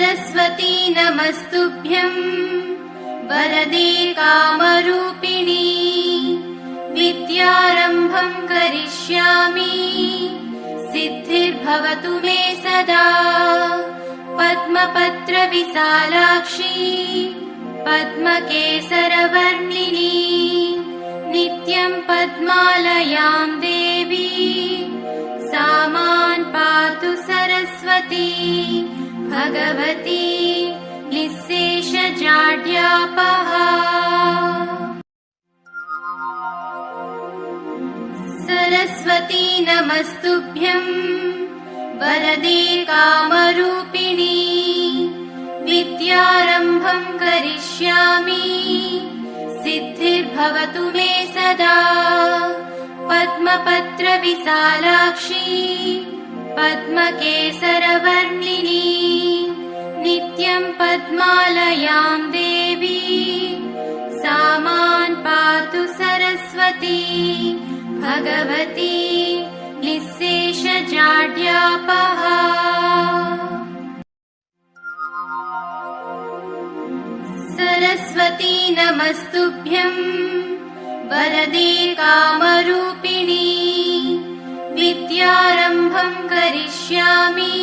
सरस्वती नमस्तुभ्यं वरदे कामरूपिणी विद्यारम्भं करिष्यामि सिद्धिर्भवतु मे सदा। पद्मपत्रविशालाक्षी पद्मकेसरवर्णिनी नित्यं पद्मालयां देवी सा मां पातु सरस्वती भगवती निःशेषजाड्यापहा। सरस्वती नमस्तुभ्यं वरदे कामरूपिणी विद्यारम्भं करिष्यामि सिद्धिर्भवतु मे सदा। पद्मपत्रविशालाक्षी पद्मकेसरवर्णिनी नित्यं पद्मालयां देवी सा मां पातु सरस्वती भगवती निःशेषजाड्यापहा। सरस्वती नमस्तुभ्यं वरदे कामरूपिणी विद्यारम्भं करिष्यामि